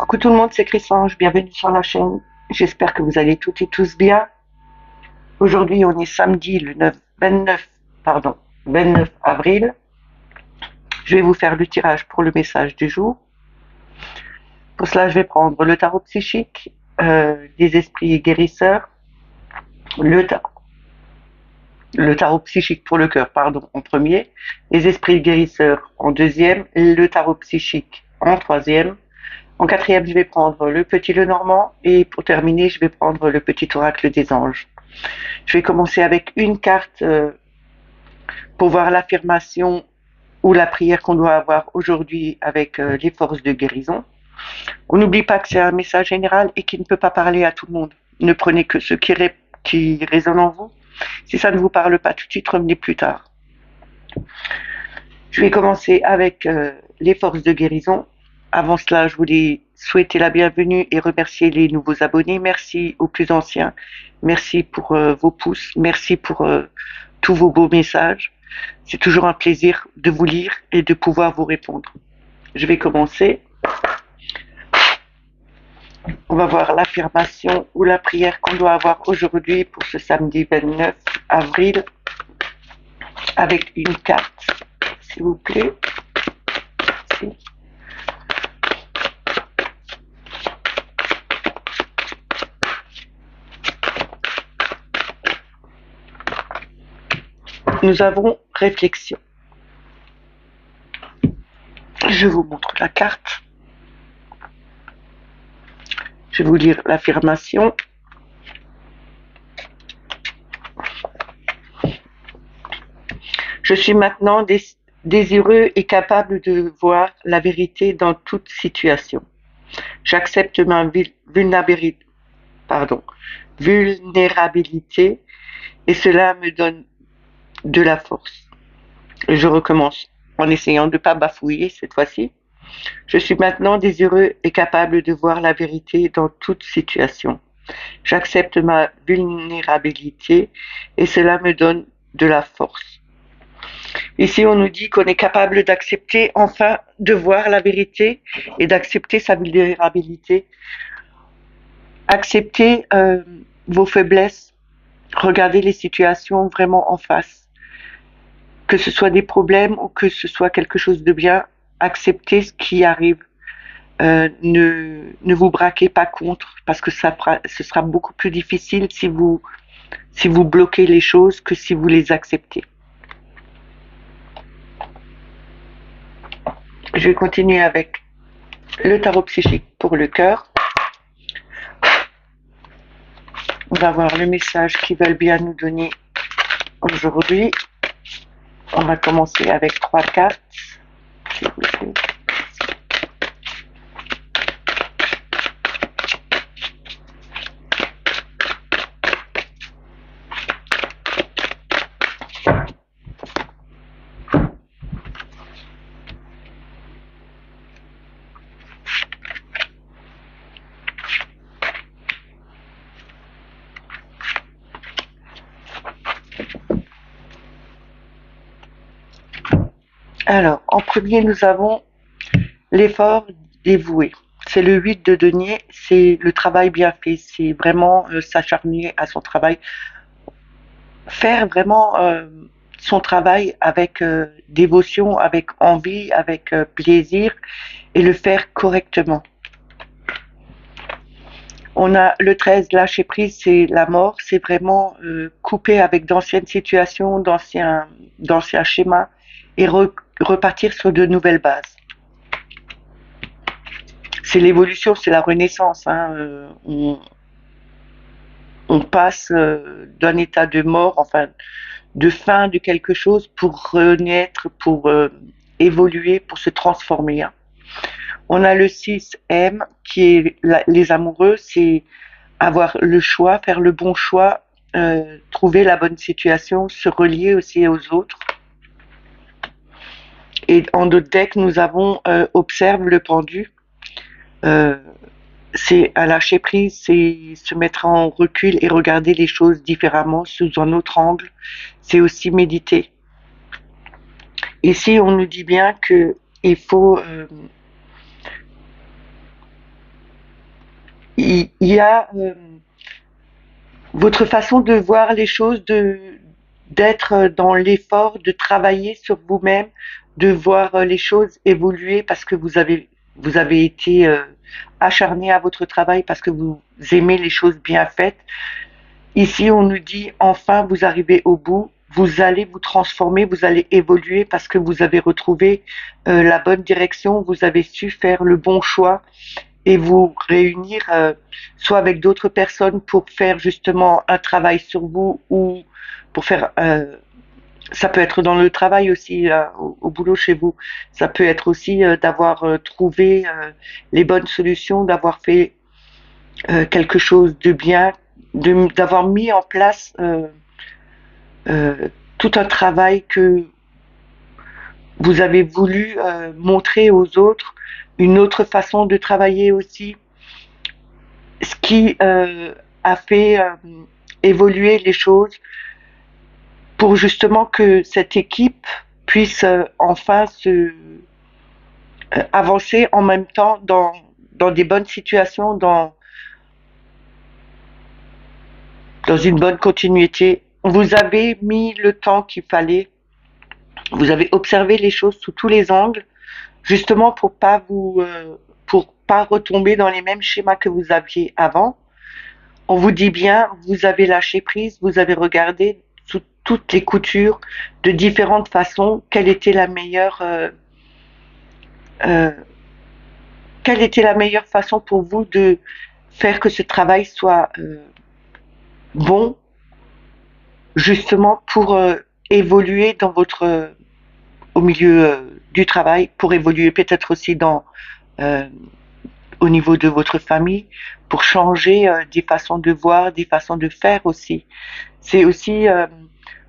Coucou tout le monde, c'est Chrysange, bienvenue sur la chaîne. J'espère que vous allez toutes et tous bien. Aujourd'hui, on est samedi le 29 avril. Je vais vous faire le tirage pour le message du jour. Pour cela, je vais prendre le tarot psychique, des esprits guérisseurs, le, ta- le tarot psychique pour le cœur, pardon, en premier, les esprits guérisseurs en deuxième, le tarot psychique en troisième. En quatrième, je vais prendre le petit Lenormand et pour terminer, je vais prendre le petit oracle des anges. Je vais commencer avec une carte pour voir l'affirmation ou la prière qu'on doit avoir aujourd'hui avec les forces de guérison. On n'oublie pas que c'est un message général et qui ne peut pas parler à tout le monde. Ne prenez que ce qui résonne en vous. Si ça ne vous parle pas tout de suite, revenez plus tard. Je vais commencer avec les forces de guérison. Avant cela, je voulais souhaiter la bienvenue et remercier les nouveaux abonnés. Merci aux plus anciens. Merci pour vos pouces. Merci pour tous vos beaux messages. C'est toujours un plaisir de vous lire et de pouvoir vous répondre. Je vais commencer. On va voir l'affirmation ou la prière qu'on doit avoir aujourd'hui pour ce samedi 29 avril avec une carte, s'il vous plaît. Merci. Nous avons réflexion. Je vous montre la carte. Je vais vous lire l'affirmation. Je suis maintenant désireux et capable de voir la vérité dans toute situation. J'accepte ma vulnérabilité et cela me donne de la force. Je recommence en essayant de ne pas bafouiller cette fois-ci. Je suis maintenant désireux et capable de voir la vérité dans toute situation. J'accepte ma vulnérabilité et cela me donne de la force. Ici, on nous dit qu'on est capable d'accepter enfin de voir la vérité et d'accepter sa vulnérabilité. Accepter vos faiblesses, regarder les situations vraiment en face. Que ce soit des problèmes ou que ce soit quelque chose de bien, acceptez ce qui arrive. Ne vous braquez pas contre parce que ce sera beaucoup plus difficile si vous bloquez les choses que si vous les acceptez. Je vais continuer avec le tarot psychique pour le cœur. On va voir le message qu'ils veulent bien nous donner aujourd'hui. On va commencer avec 3 cartes. S'il vous plaît. Alors, en premier, nous avons l'effort dévoué. C'est le 8 de denier, c'est le travail bien fait, c'est vraiment s'acharner à son travail, faire vraiment son travail avec dévotion, avec envie, avec plaisir et le faire correctement. On a le 13, lâcher prise, c'est la mort, c'est vraiment couper avec d'anciennes situations, d'anciens schémas et repartir sur de nouvelles bases. C'est l'évolution, c'est la renaissance. On passe d'un état de mort, enfin de fin de quelque chose pour renaître, pour évoluer, pour se transformer. On a le 6M qui est les amoureux, c'est avoir le choix, faire le bon choix, trouver la bonne situation, se relier aussi aux autres. Et en d'autres decks, nous avons observe le pendu. C'est à lâcher prise, c'est se mettre en recul et regarder les choses différemment, sous un autre angle. C'est aussi méditer. Ici, on nous dit bien qu'il faut il y a votre façon de voir les choses, d'être dans l'effort, de travailler sur vous-même, de voir les choses évoluer parce que vous avez été acharné à votre travail parce que vous aimez les choses bien faites. Ici, on nous dit enfin vous arrivez au bout, vous allez vous transformer, vous allez évoluer parce que vous avez retrouvé la bonne direction, vous avez su faire le bon choix et vous réunir soit avec d'autres personnes pour faire justement un travail sur vous ou pour faire ça peut être dans le travail aussi au boulot chez vous, ça peut être aussi d'avoir trouvé les bonnes solutions, d'avoir fait quelque chose de bien, d'avoir mis en place tout un travail que vous avez voulu montrer aux autres, une autre façon de travailler aussi, ce qui a fait évoluer les choses pour justement que cette équipe puisse enfin se avancer en même temps dans des bonnes situations, dans une bonne continuité. Vous avez mis le temps qu'il fallait, vous avez observé les choses sous tous les angles, justement pour pas retomber dans les mêmes schémas que vous aviez avant. On vous dit bien, vous avez lâché prise, vous avez regardé sous toutes les coutures de différentes façons euh, quelle était la meilleure façon pour vous de faire que ce travail soit bon, justement pour évoluer dans au milieu du travail, pour évoluer peut-être aussi euh, au niveau de votre famille, pour changer des façons de voir, des façons de faire aussi. C'est aussi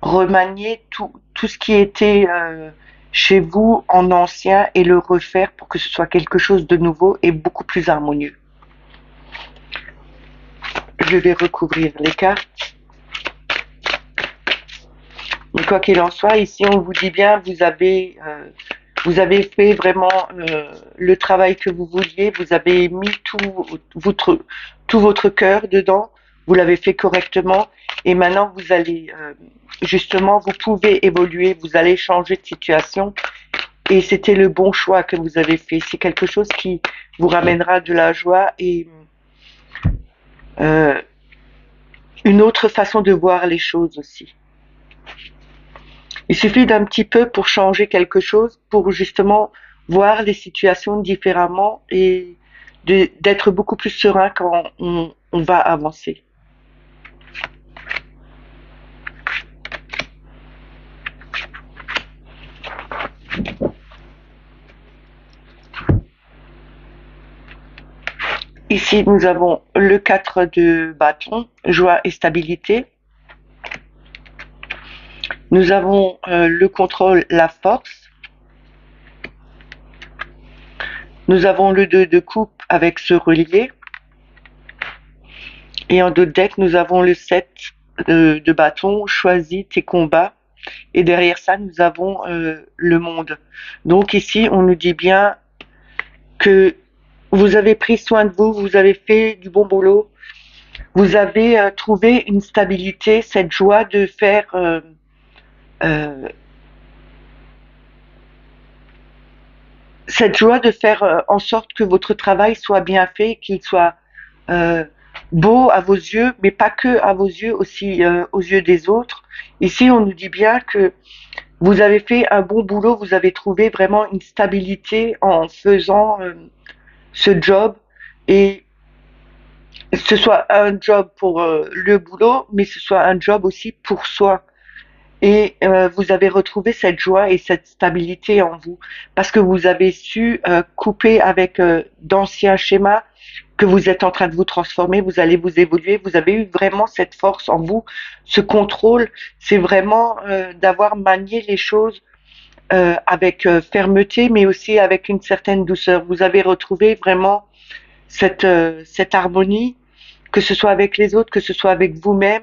remanier tout ce qui était chez vous en ancien et le refaire pour que ce soit quelque chose de nouveau et beaucoup plus harmonieux. Je vais recouvrir les cartes. Mais quoi qu'il en soit, ici on vous dit bien, vous avez fait vraiment le travail que vous vouliez, vous avez mis tout votre cœur dedans, vous l'avez fait correctement et maintenant vous allez justement, vous pouvez évoluer, vous allez changer de situation et c'était le bon choix que vous avez fait. C'est quelque chose qui vous ramènera de la joie et euh, une autre façon de voir les choses aussi. Il suffit d'un petit peu pour changer quelque chose, pour justement voir les situations différemment et d'être beaucoup plus serein quand on va avancer. Ici, nous avons le 4 de bâton, joie et stabilité. Nous avons le contrôle, la force. Nous avons le 2 de coupe avec se relier. Et en dos de deck, nous avons le 7 de bâton, choisis tes combats. Et derrière ça, nous avons le monde. Donc ici, on nous dit bien que vous avez pris soin de vous, vous avez fait du bon boulot, vous avez trouvé une stabilité, cette joie de faire euh, en sorte que votre travail soit bien fait, qu'il soit euh, beau à vos yeux, mais pas que à vos yeux, aussi aux yeux des autres. Ici, on nous dit bien que vous avez fait un bon boulot, vous avez trouvé vraiment une stabilité en faisant ce job et ce soit un job pour le boulot, mais ce soit un job aussi pour soi. Et vous avez retrouvé cette joie et cette stabilité en vous parce que vous avez su couper avec d'anciens schémas que vous êtes en train de vous transformer, vous allez vous évoluer, vous avez eu vraiment cette force en vous, ce contrôle, c'est vraiment d'avoir manié les choses avec fermeté, mais aussi avec une certaine douceur. Vous avez retrouvé vraiment cette harmonie, que ce soit avec les autres, que ce soit avec vous-même.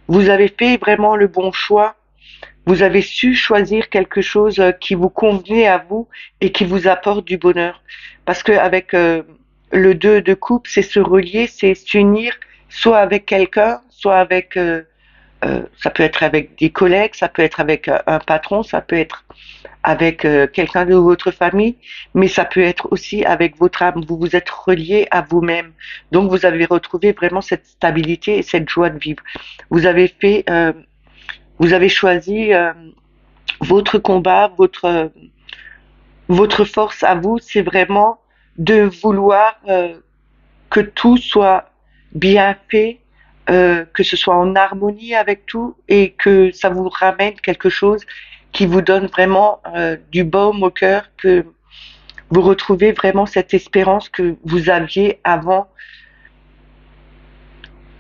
Vous avez fait vraiment le bon choix. Vous avez su choisir quelque chose qui vous convenait à vous et qui vous apporte du bonheur. Parce que avec le 2 de coupe, c'est se relier, c'est s'unir soit avec quelqu'un, soit avec, ça peut être avec des collègues, ça peut être avec un patron, ça peut être avec quelqu'un de votre famille, mais ça peut être aussi avec votre âme. Vous vous êtes relié à vous-même. Donc vous avez retrouvé vraiment cette stabilité et cette joie de vivre. Vous avez fait, vous avez choisi votre combat, votre force à vous, c'est vraiment de vouloir que tout soit bien fait, que ce soit en harmonie avec tout et que ça vous ramène quelque chose qui vous donne vraiment du baume au cœur, que vous retrouvez vraiment cette espérance que vous aviez avant,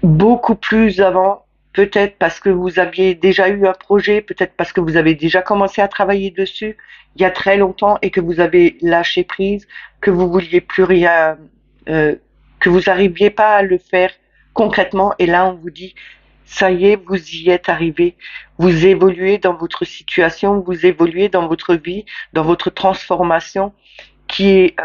beaucoup plus avant, peut-être parce que vous aviez déjà eu un projet, peut-être parce que vous avez déjà commencé à travailler dessus il y a très longtemps et que vous avez lâché prise, que vous vouliez plus rien, euh, que vous n'arriviez pas à le faire concrètement. Et là, on vous dit, ça y est, vous y êtes arrivé. Vous évoluez dans votre situation, vous évoluez dans votre vie, dans votre transformation qui est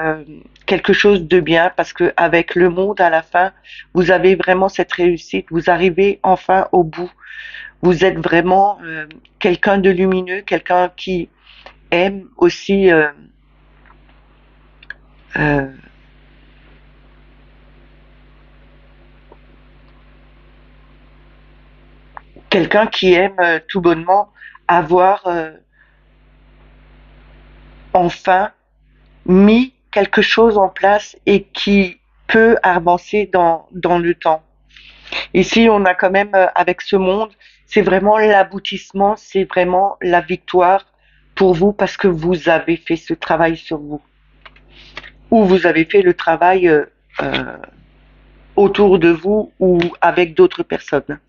quelque chose de bien parce que avec le monde à la fin, vous avez vraiment cette réussite, vous arrivez enfin au bout. Vous êtes vraiment quelqu'un de lumineux, quelqu'un qui aime aussi euh, quelqu'un qui aime tout bonnement avoir enfin mis quelque chose en place et qui peut avancer dans le temps. Ici, on a quand même, avec ce monde, c'est vraiment l'aboutissement, c'est vraiment la victoire pour vous parce que vous avez fait ce travail sur vous. Ou vous avez fait le travail euh, autour de vous ou avec d'autres personnes.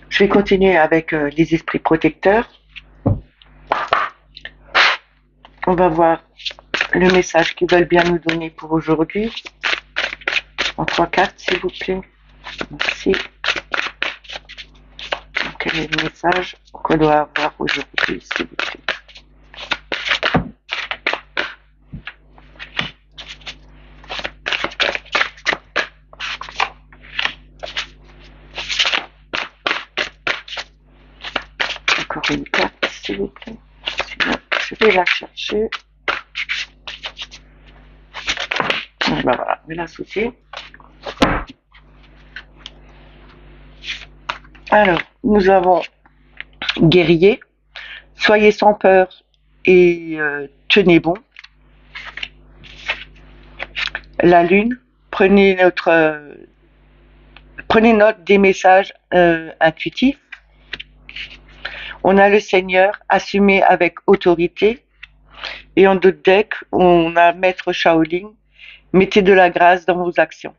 Je vais continuer avec les esprits protecteurs. On va voir le message qu'ils veulent bien nous donner pour aujourd'hui. En 3 cartes, s'il vous plaît. Merci. Quel est le message qu'on doit avoir aujourd'hui, s'il vous plaît? Encore une carte, s'il vous plaît. Je vais la chercher. Ben voilà, je vais l'associer. Alors, nous avons guerrier. Soyez sans peur et tenez bon. La lune. Prenez note des messages intuitifs. On a le Seigneur, assumé avec autorité. Et en d'autres decks, on a Maître Shaolin, mettez de la grâce dans vos actions.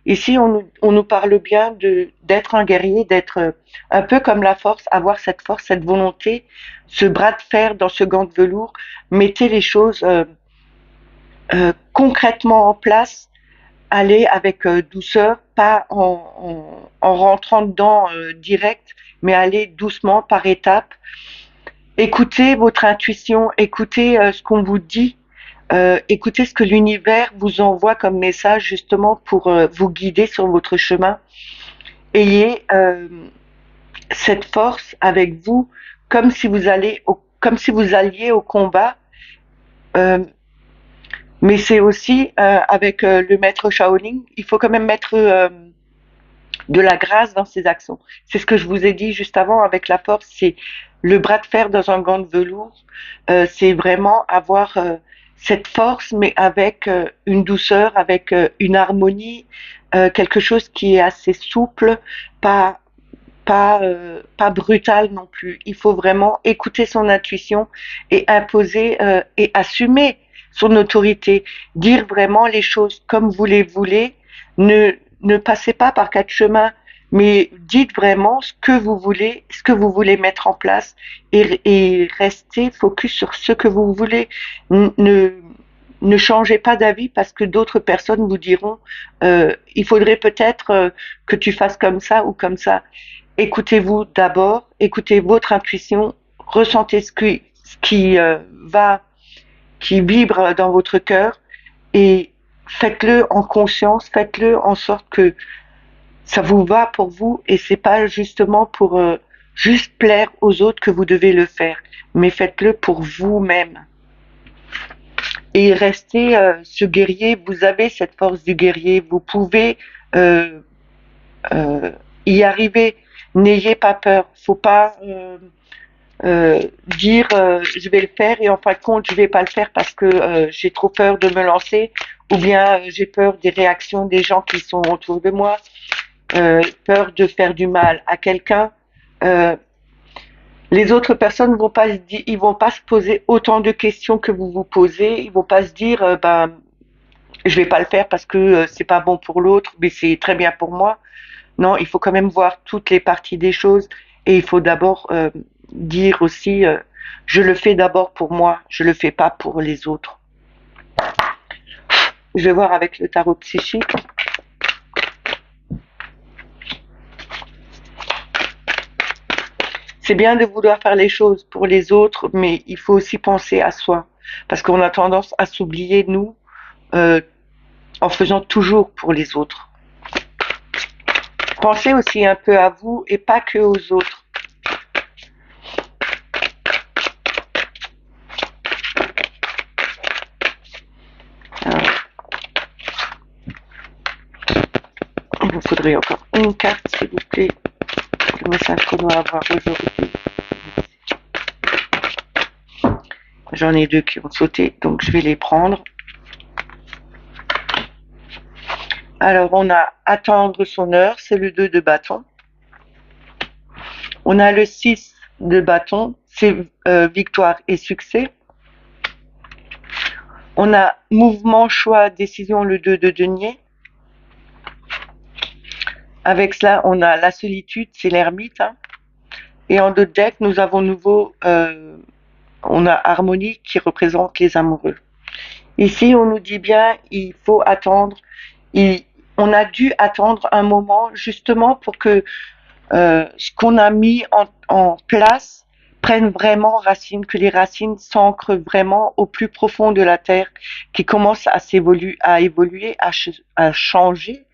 Ici, on nous parle bien d'être un guerrier, d'être un peu comme la force, avoir cette force, cette volonté, ce bras de fer dans ce gant de velours. Mettez les choses concrètement en place, allez avec douceur, pas en rentrant dedans direct, mais allez doucement par étapes. Écoutez votre intuition, écoutez ce qu'on vous dit, écoutez ce que l'univers vous envoie comme message justement pour vous guider sur votre chemin. Ayez cette force avec vous, comme si vous alliez au combat. Euh, mais c'est aussi avec le maître Shaolin, il faut quand même mettre de la grâce dans ses actions. C'est ce que je vous ai dit juste avant avec la force, c'est le bras de fer dans un gant de velours. C'est vraiment avoir cette force, mais avec une douceur, avec une harmonie, quelque chose qui est assez souple, pas pas brutal non plus. Il faut vraiment écouter son intuition et imposer et assumer son autorité, dire vraiment les choses comme vous les voulez, ne passez pas par quatre chemins, mais dites vraiment ce que vous voulez, ce que vous voulez mettre en place et restez focus sur ce que vous voulez. Ne, ne changez pas d'avis parce que d'autres personnes vous diront il faudrait peut-être que tu fasses comme ça ou comme ça. écoutez-vous d'abord, écoutez votre intuition, ressentez ce qui qui vibre dans votre cœur et faites-le en conscience, faites-le en sorte que ça vous va pour vous et c'est pas justement pour juste plaire aux autres que vous devez le faire, mais faites-le pour vous-même. Et restez ce guerrier, vous avez cette force du guerrier, vous pouvez euh, euh, y arriver. N'ayez pas peur, faut pas dire je vais le faire et en fin de compte je vais pas le faire parce que j'ai trop peur de me lancer ou bien j'ai peur des réactions des gens qui sont autour de moi, peur de faire du mal à quelqu'un. Euh, les autres personnes vont pas ils vont pas se poser autant de questions que vous vous posez. Ils vont pas se dire ben je vais pas le faire parce que c'est pas bon pour l'autre, mais c'est très bien pour moi. Non, il faut quand même voir toutes les parties des choses et il faut d'abord dire aussi je le fais d'abord pour moi, je le fais pas pour les autres. Je vais voir avec le tarot psychique. C'est bien de vouloir faire les choses pour les autres, mais il faut aussi penser à soi parce qu'on a tendance à s'oublier nous euh, en faisant toujours pour les autres. Pensez aussi un peu à vous et pas que aux autres. Alors, il vous faudrait encore une carte, s'il vous plaît. Le message qu'on doit avoir aujourd'hui. J'en ai deux qui ont sauté, donc je vais les prendre. Alors, on a attendre son heure, c'est le 2 de bâton. On a le 6 de bâton, c'est victoire et succès. On a mouvement, choix, décision, le 2 de denier. Avec cela, on a la solitude, c'est l'ermite. Hein. Et en deux decks, nous avons nouveau, on a harmonie qui représente les amoureux. Ici, on nous dit bien, il faut attendre. On a dû attendre un moment justement pour que ce qu'on a mis en place prenne vraiment racine, que les racines s'ancrent vraiment au plus profond de la terre, qui commence à évoluer, à changer,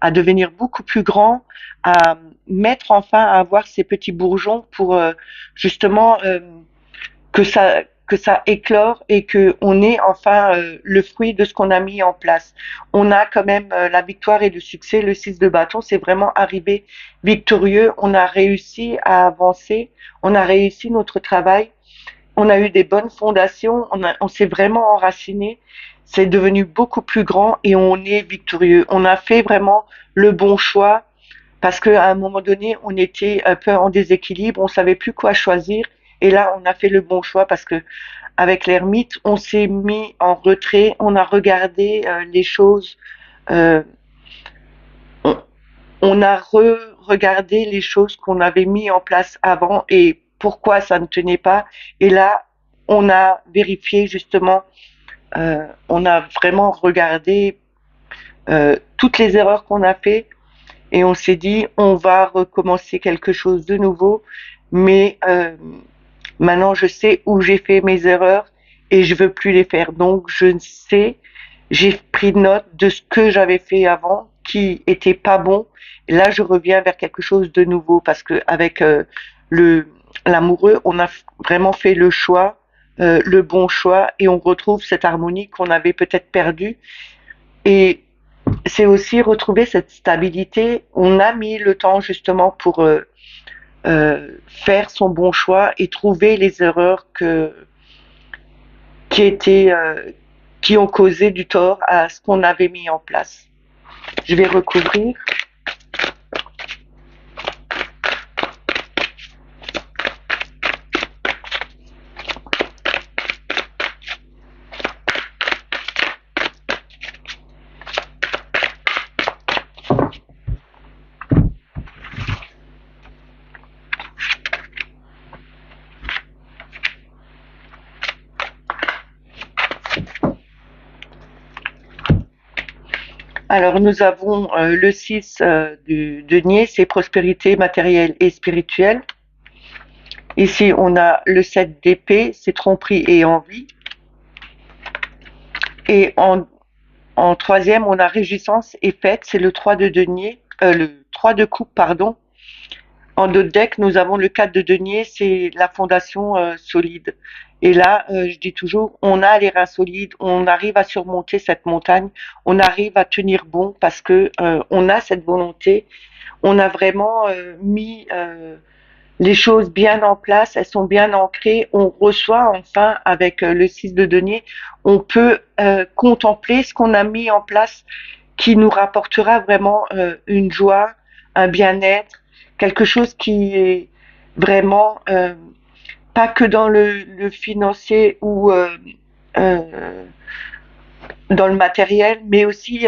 à devenir beaucoup plus grand, à mettre enfin à avoir ces petits bourgeons pour justement que ça éclore et que on ait enfin le fruit de ce qu'on a mis en place. On a quand même la victoire et le succès. Le 6 de bâton, c'est vraiment arrivé victorieux. On a réussi à avancer. On a réussi notre travail. On a eu des bonnes fondations. On s'est vraiment enraciné. C'est devenu beaucoup plus grand et on est victorieux. On a fait vraiment le bon choix parce qu'à un moment donné, on était un peu en déséquilibre, on savait plus quoi choisir. Et là, on a fait le bon choix parce que avec l'ermite, on s'est mis en retrait, on a regardé les choses, euh, on, on a regardé les choses qu'on avait mis en place avant et pourquoi ça ne tenait pas. Et là, on a vérifié justement, on a vraiment regardé toutes les erreurs qu'on a fait et on s'est dit on va recommencer quelque chose de nouveau, mais maintenant je sais où j'ai fait mes erreurs et je veux plus les faire. Donc je sais, j'ai pris note de ce que j'avais fait avant qui était pas bon. Et là je reviens vers quelque chose de nouveau parce que avec le l'amoureux, on a vraiment fait le choix, le bon choix et on retrouve cette harmonie qu'on avait peut-être perdue. Et c'est aussi retrouver cette stabilité. On a mis le temps justement pour faire son bon choix et trouver les erreurs qui étaient qui ont causé du tort à ce qu'on avait mis en place. Je vais recouvrir. Alors nous avons le 6 du denier, c'est prospérité matérielle et spirituelle. Ici on a le 7 d'épée, c'est tromperie et envie. Et en troisième, on a réjouissance et fête, c'est le 3 de denier, le 3 de coupe, pardon. En notre deck, nous avons le 4 de denier, c'est la fondation solide. Et là, je dis toujours, on a les reins solides, on arrive à surmonter cette montagne, on arrive à tenir bon parce que on a cette volonté, on a vraiment mis les choses bien en place, elles sont bien ancrées, on reçoit enfin avec le 6 de denier, on peut contempler ce qu'on a mis en place qui nous rapportera vraiment une joie, un bien-être, quelque chose qui est vraiment pas que dans le financier ou euh, dans le matériel, mais aussi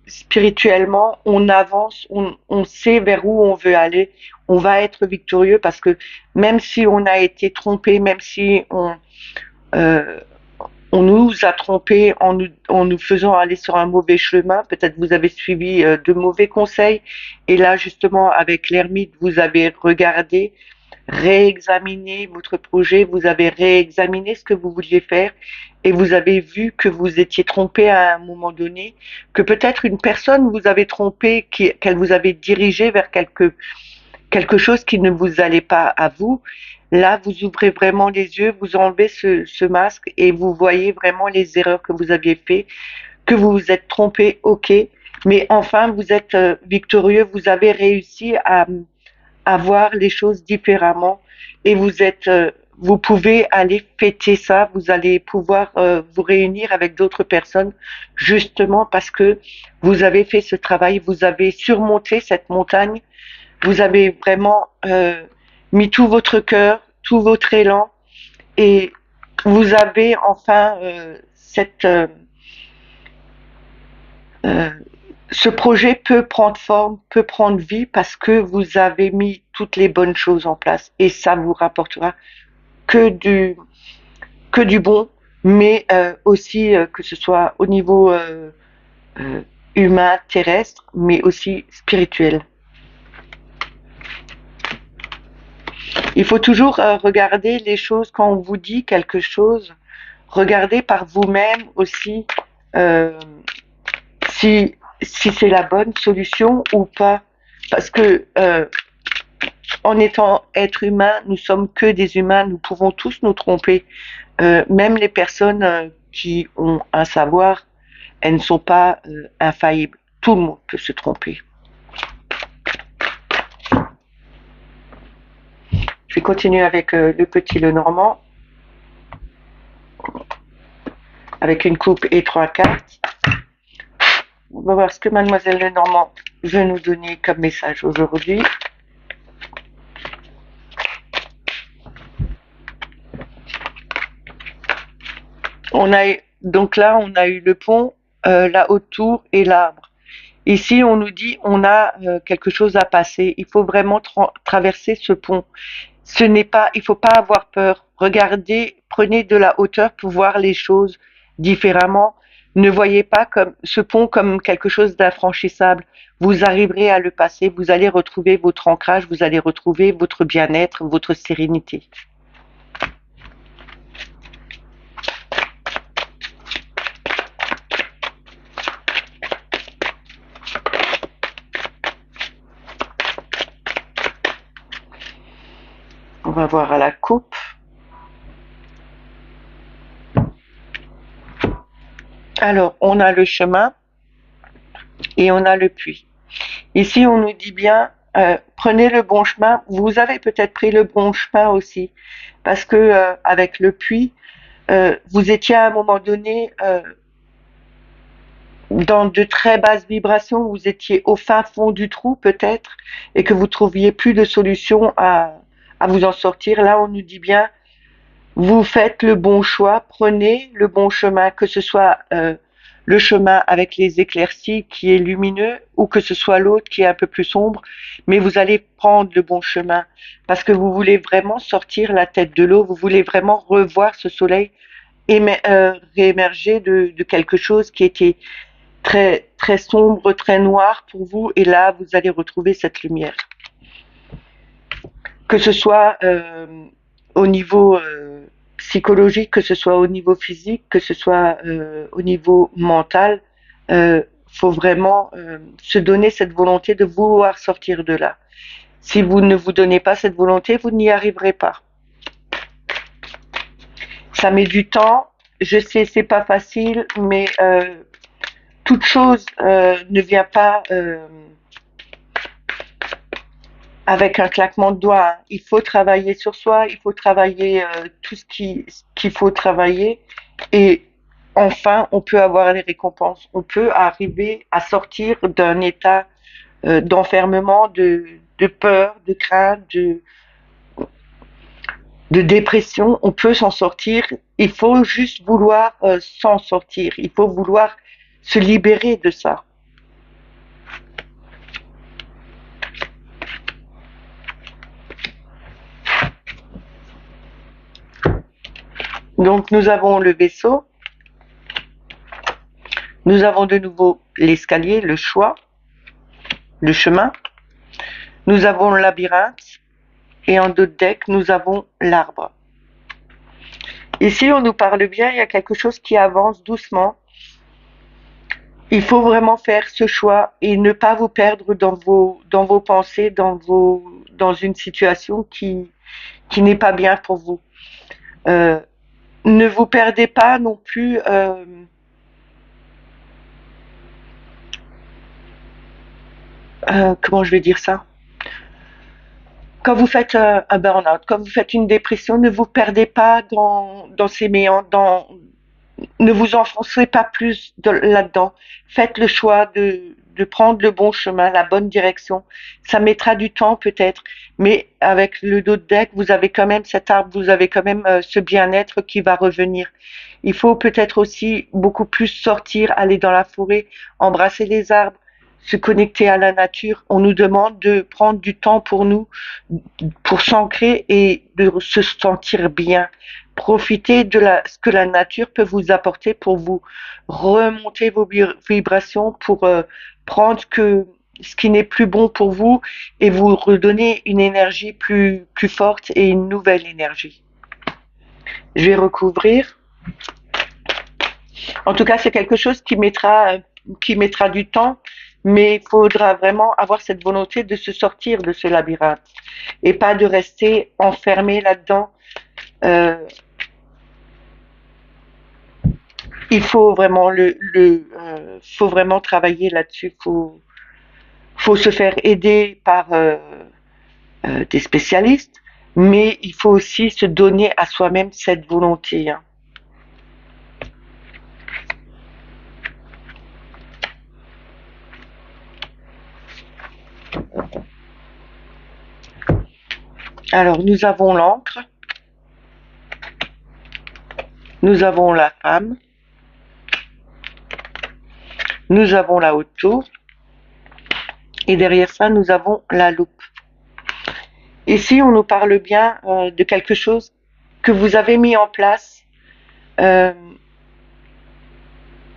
spirituellement, on avance, on sait vers où on veut aller, on va être victorieux parce que même si on a été trompé, même si euh, on nous a trompés en nous faisant aller sur un mauvais chemin. Peut-être vous avez suivi de mauvais conseils. Et là, justement, avec l'ermite, vous avez regardé, réexaminé votre projet, vous avez réexaminé ce que vous vouliez faire et vous avez vu que vous étiez trompé à un moment donné, que peut-être une personne vous avait trompé, qu'elle vous avait dirigé vers quelque chose qui ne vous allait pas à vous. Là, vous ouvrez vraiment les yeux, vous enlevez ce masque et vous voyez vraiment les erreurs que vous aviez faites, que vous vous êtes trompé, ok, mais enfin vous êtes victorieux, vous avez réussi à voir les choses différemment et vous pouvez aller fêter ça, vous allez pouvoir vous réunir avec d'autres personnes justement parce que vous avez fait ce travail, vous avez surmonté cette montagne, vous avez vraiment mis tout votre cœur, tout votre élan et vous avez enfin euh, ce projet peut prendre forme, peut prendre vie parce que vous avez mis toutes les bonnes choses en place et ça vous rapportera que du, que du bon, mais aussi que ce soit au niveau euh, humain, terrestre, mais aussi spirituel. Il faut toujours regarder les choses quand on vous dit quelque chose, regardez par vous-même aussi euh, si c'est la bonne solution ou pas. Parce que en étant être humain, nous sommes que des humains, nous pouvons tous nous tromper. Même les personnes qui ont un savoir, elles ne sont pas infaillibles. Tout le monde peut se tromper. Je vais continuer avec le petit Lenormand, avec une coupe et trois cartes. On va voir ce que Mademoiselle Lenormand veut nous donner comme message aujourd'hui. Donc là, on a eu le pont, la haute tour et l'arbre. Ici, on nous dit on a quelque chose à passer. Il faut vraiment traverser ce pont. Il faut pas avoir peur. Regardez, prenez de la hauteur pour voir les choses différemment. Ne voyez pas comme ce pont comme quelque chose d'infranchissable. Vous arriverez à le passer. Vous allez retrouver votre ancrage. Vous allez retrouver votre bien-être, votre sérénité. On va voir à la coupe. Alors, on a le chemin et on a le puits. Ici, on nous dit bien, prenez le bon chemin. Vous avez peut-être pris le bon chemin aussi, parce que avec le puits, vous étiez à un moment donné dans de très basses vibrations, vous étiez au fin fond du trou peut-être, et que vous trouviez plus de solution à vous en sortir. Là, on nous dit bien, vous faites le bon choix, prenez le bon chemin, que ce soit le chemin avec les éclaircies qui est lumineux ou que ce soit l'autre qui est un peu plus sombre, mais vous allez prendre le bon chemin parce que vous voulez vraiment sortir la tête de l'eau, vous voulez vraiment revoir ce soleil réémerger de quelque chose très, très sombre, très noir pour vous, et là, vous allez retrouver cette lumière. Que ce soit au niveau psychologique, que ce soit au niveau physique, que ce soit au niveau mental, faut vraiment se donner cette volonté de vouloir sortir de là. Si vous ne vous donnez pas cette volonté, vous n'y arriverez pas. Ça met du temps. Je sais, c'est pas facile, mais toute chose ne vient pas avec un claquement de doigts. Hein. Il faut travailler sur soi, il faut travailler tout qu'il faut travailler, et enfin, on peut avoir les récompenses. On peut arriver à sortir d'un état d'enfermement, de peur, de crainte, de dépression. On peut s'en sortir. Il faut juste vouloir s'en sortir. Il faut vouloir se libérer de ça. Donc nous avons le vaisseau, nous avons de nouveau l'escalier, le choix, le chemin, nous avons le labyrinthe, et en d'autres decks, nous avons l'arbre. Ici, on nous parle bien, il y a quelque chose qui avance doucement. Il faut vraiment faire ce choix et ne pas vous perdre dans vos pensées, dans une situation qui n'est pas bien pour vous. Ne vous perdez pas non plus comment je vais dire ça? Quand vous faites un burn-out, quand vous faites une dépression, ne vous perdez pas dans ces méandres, ne vous enfoncez pas plus là-dedans. Faites le choix de prendre le bon chemin, la bonne direction. Ça mettra du temps peut-être, mais avec le dos de deck, vous avez quand même cet arbre, vous avez quand même ce bien-être qui va revenir. Il faut peut-être aussi beaucoup plus sortir, aller dans la forêt, embrasser les arbres, se connecter à la nature. On nous demande de prendre du temps pour nous, pour s'ancrer et de se sentir bien. Profitez de ce que la nature peut vous apporter pour vous remonter vos vibrations, pour prendre ce qui n'est plus bon pour vous et vous redonner une énergie plus forte et une nouvelle énergie. Je vais recouvrir. En tout cas, c'est quelque chose qui mettra du temps, mais il faudra vraiment avoir cette volonté de se sortir de ce labyrinthe et pas de rester enfermé là-dedans. Euh, il faut vraiment faut vraiment travailler là-dessus. Faut se faire aider par des spécialistes, mais il faut aussi se donner à soi-même cette volonté. Hein. Alors, nous avons l'encre, nous avons la femme, nous avons la haute tour, et derrière ça, nous avons la loupe. Ici, on nous parle bien de quelque chose que vous avez mis en place, euh,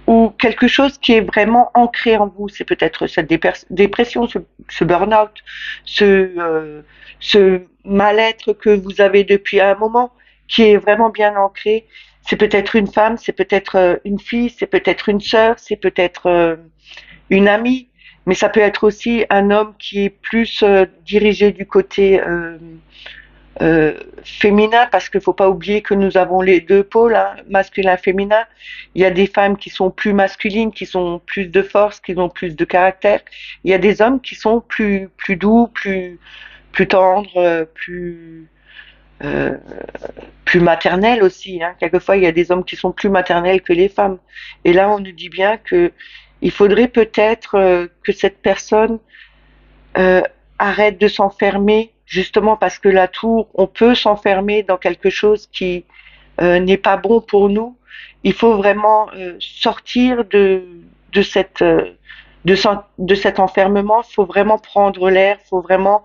ou quelque chose qui est vraiment ancré en vous. C'est peut-être cette dépression, ce burn-out, ce mal-être que vous avez depuis un moment, qui est vraiment bien ancré. C'est peut-être une femme, c'est peut-être une fille, c'est peut-être une sœur, c'est peut-être une amie, mais ça peut être aussi un homme qui est plus dirigé du côté féminin, parce qu'il ne faut pas oublier que nous avons les deux pôles, hein, masculin, féminin. Il y a des femmes qui sont plus masculines, qui ont plus de force, qui ont plus de caractère. Il y a des hommes qui sont plus doux, plus tendres, euh, plus maternels aussi. Hein. Quelquefois, il y a des hommes qui sont plus maternels que les femmes. Et là, on nous dit bien que il faudrait peut-être que cette personne euh, arrête de s'enfermer, justement parce que la tour, on peut s'enfermer dans quelque chose qui n'est pas bon pour nous. Il faut vraiment sortir de cette de cet enfermement. Il faut vraiment prendre l'air, il faut vraiment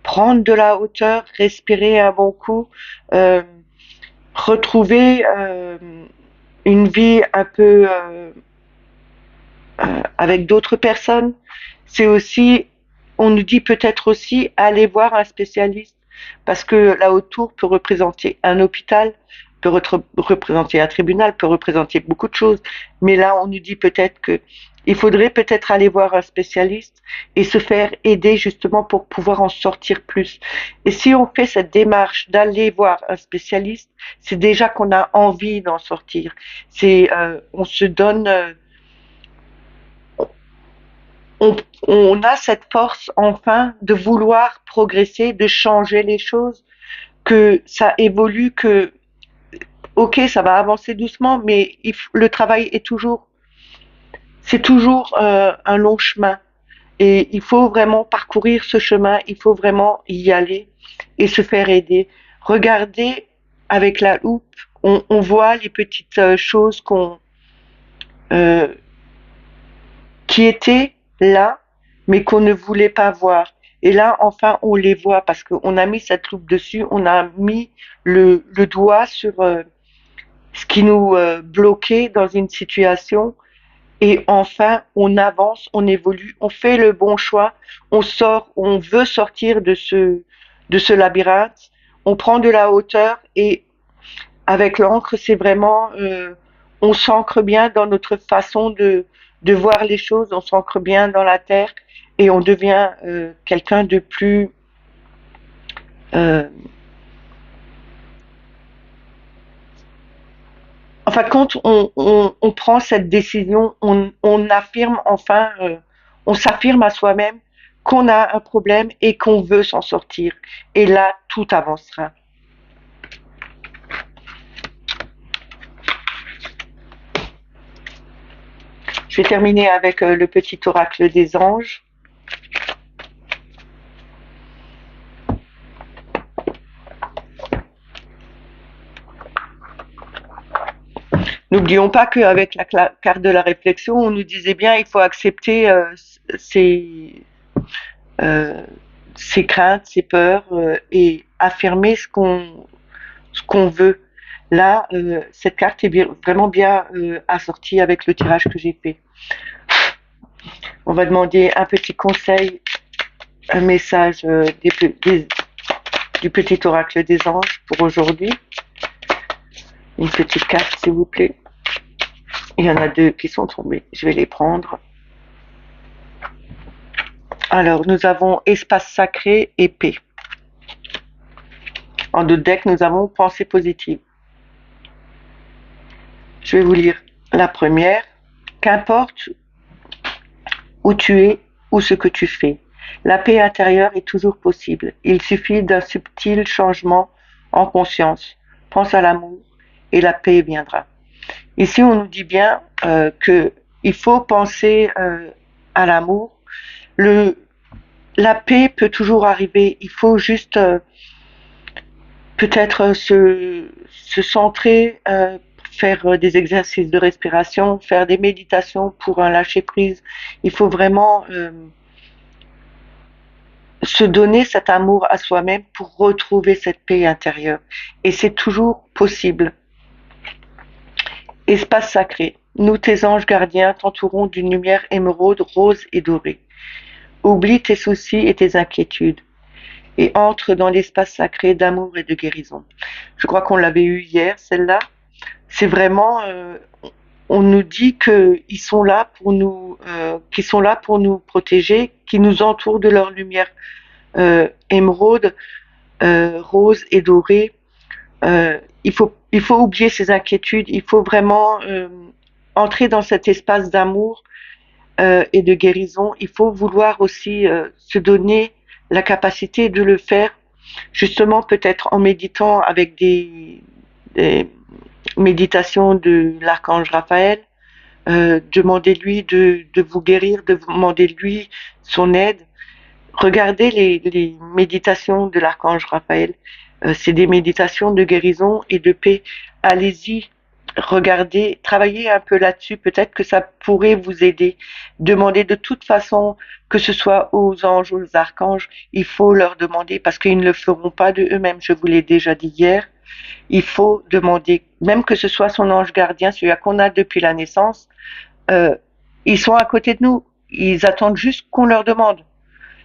prendre de la hauteur, respirer un bon coup, euh, retrouver une vie un peu avec d'autres personnes. C'est aussi, on nous dit peut-être aussi aller voir un spécialiste parce que la haute tour peut représenter un hôpital, peut représenter un tribunal, peut représenter beaucoup de choses. Mais là, on nous dit peut-être que il faudrait peut-être aller voir un spécialiste et se faire aider justement pour pouvoir en sortir plus. Et si on fait cette démarche d'aller voir un spécialiste, c'est déjà qu'on a envie d'en sortir. On se donne, on, on a cette force enfin de vouloir progresser, de changer les choses, que ça évolue, que ok, ça va avancer doucement, mais le travail est toujours, c'est toujours un long chemin. Et il faut vraiment parcourir ce chemin, il faut vraiment y aller et se faire aider. Regarder avec la loupe, on voit les petites choses euh, qui étaient là, mais qu'on ne voulait pas voir. Et là, enfin, on les voit parce qu'on a mis cette loupe dessus, on a mis le doigt sur ce qui nous bloquait dans une situation. Et enfin, on avance, on évolue, on fait le bon choix, on sort, on veut sortir de ce labyrinthe, on prend de la hauteur et avec l'encre, c'est vraiment, on s'ancre bien dans notre façon de voir les choses, on s'ancre bien dans la terre et on devient quelqu'un de plus, euh, en fin de compte, on prend cette décision, on affirme enfin, on s'affirme à soi-même qu'on a un problème et qu'on veut s'en sortir. Et là, tout avancera. Je vais terminer avec le petit oracle des anges. N'oublions pas qu'avec la carte de la réflexion, on nous disait bien il faut accepter ses, euh, ses craintes, ses peurs et affirmer ce qu'on veut. Là, cette carte est vraiment bien assortie avec le tirage que j'ai fait. On va demander un petit conseil, un message du petit oracle des anges pour aujourd'hui. Une petite carte, s'il vous plaît. Il y en a deux qui sont tombés. Je vais les prendre. Alors, nous avons espace sacré et paix. En d'autres decks, nous avons pensée positive. Je vais vous lire la première. Qu'importe où tu es ou ce que tu fais, la paix intérieure est toujours possible. Il suffit d'un subtil changement en conscience. Pense à l'amour et la paix viendra. Ici, on nous dit bien que il faut penser à l'amour. La paix peut toujours arriver. Il faut juste peut-être se centrer, faire des exercices de respiration, faire des méditations pour un lâcher prise. Il faut vraiment se donner cet amour à soi-même pour retrouver cette paix intérieure. Et c'est toujours possible. Espace sacré. Nous, tes anges gardiens, t'entourons d'une lumière émeraude, rose et dorée. Oublie tes soucis et tes inquiétudes et entre dans l'espace sacré d'amour et de guérison. Je crois qu'on l'avait eu hier, celle-là. C'est vraiment, on nous dit qu'ils sont là pour nous, qu'ils sont là pour nous protéger, qui nous entourent de leur lumière émeraude, rose et dorée. Il faut oublier ses inquiétudes. Il faut vraiment entrer dans cet espace d'amour et de guérison. Il faut vouloir aussi se donner la capacité de le faire, justement peut-être en méditant avec des méditations de l'archange Raphaël. Demandez-lui de vous guérir, demandez-lui son aide. Regardez les méditations de l'archange Raphaël. C'est des méditations de guérison et de paix. Allez-y, regardez, travaillez un peu là-dessus. Peut-être que ça pourrait vous aider. Demandez de toute façon, que ce soit aux anges ou aux archanges, il faut leur demander parce qu'ils ne le feront pas de eux-mêmes. Je vous l'ai déjà dit hier. Il faut demander, même que ce soit son ange gardien, celui qu'on a depuis la naissance, euh, Ils sont à côté de nous. Ils attendent juste qu'on leur demande.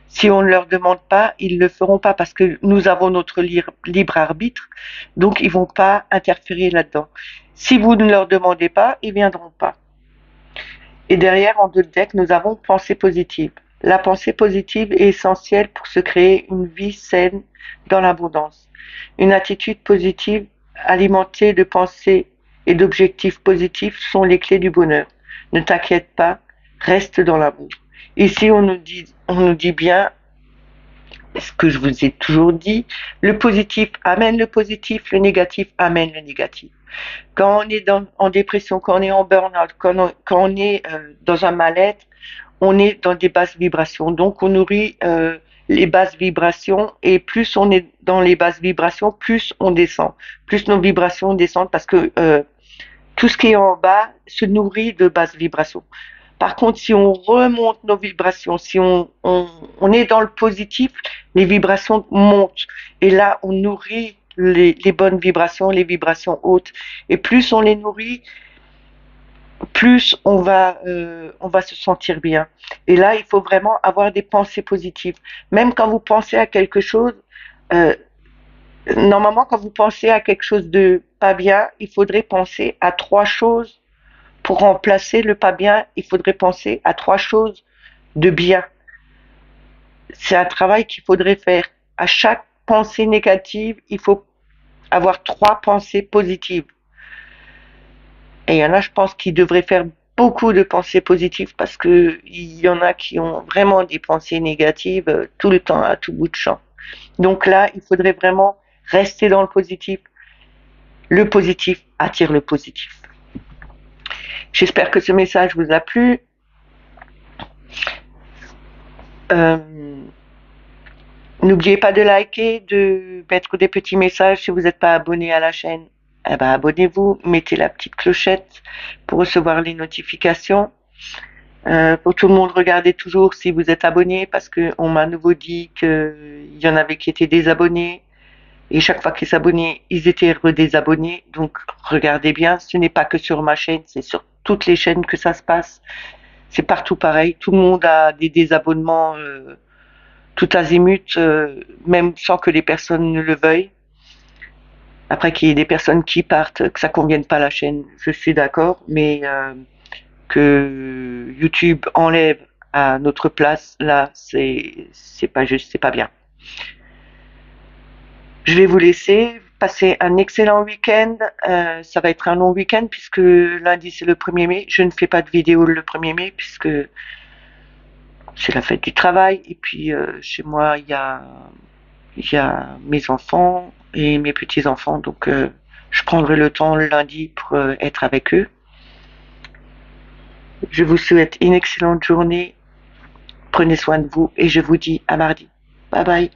Si on ne leur demande pas, ils ne le feront pas parce que nous avons notre libre arbitre, donc ils vont pas interférer là-dedans. Si vous ne leur demandez pas, ils viendront pas. Et derrière, en deux deck, nous avons pensée positive. La pensée positive est essentielle pour se créer une vie saine dans l'abondance. Une attitude positive alimentée de pensées et d'objectifs positifs sont les clés du bonheur. Ne t'inquiète pas, reste dans l'amour. Ici, on nous dit bien ce que je vous ai toujours dit, le positif amène le positif, le négatif amène le négatif. Quand on est en dépression, quand on est en burn-out, quand on est dans un mal-être, on est dans des basses vibrations. Donc on nourrit les basses vibrations et plus on est dans les basses vibrations, plus on descend. Plus nos vibrations descendent parce que tout ce qui est en bas se nourrit de basses vibrations. Par contre, si on remonte nos vibrations, si on est dans le positif, les vibrations montent. Et là, on nourrit les bonnes vibrations, les vibrations hautes. Et plus on les nourrit, plus on va se sentir bien. Et là, il faut vraiment avoir des pensées positives. Même quand vous pensez à quelque chose, euh, normalement, quand vous pensez à quelque chose de pas bien, il faudrait penser à trois choses. Pour remplacer le pas bien, il faudrait penser à trois choses de bien. C'est un travail qu'il faudrait faire. À chaque pensée négative, il faut avoir trois pensées positives. Et il y en a, je pense, qui devraient faire beaucoup de pensées positives parce que il y en a qui ont vraiment des pensées négatives tout le temps, à tout bout de champ. Donc là, il faudrait vraiment rester dans le positif. Le positif attire le positif. J'espère que ce message vous a plu. Euh, N'oubliez pas de liker, de mettre des petits messages. Si vous n'êtes pas abonné à la chaîne, eh ben abonnez-vous, mettez la petite clochette pour recevoir les notifications. Pour tout le monde, regardez toujours si vous êtes abonné parce qu'on m'a à nouveau dit qu'il y en avait qui étaient désabonnés. Et chaque fois qu'ils s'abonnaient, ils étaient redésabonnés. Donc regardez bien, ce n'est pas que sur ma chaîne, c'est sur toutes les chaînes que ça se passe. C'est partout pareil. Tout le monde a des désabonnements tout azimut, même sans que les personnes ne le veuillent. Après qu'il y ait des personnes qui partent, que ça convienne pas à la chaîne, je suis d'accord, mais que YouTube enlève à notre place, là, c'est pas juste, c'est pas bien. Je vais vous laisser, passer un excellent week-end. Ça va être un long week-end puisque lundi c'est le 1er mai. Je ne fais pas de vidéo le 1er mai puisque c'est la fête du travail. Et puis chez moi, il y a mes enfants et mes petits-enfants. Donc je prendrai le temps le lundi pour être avec eux. Je vous souhaite une excellente journée. Prenez soin de vous et je vous dis à mardi. Bye bye.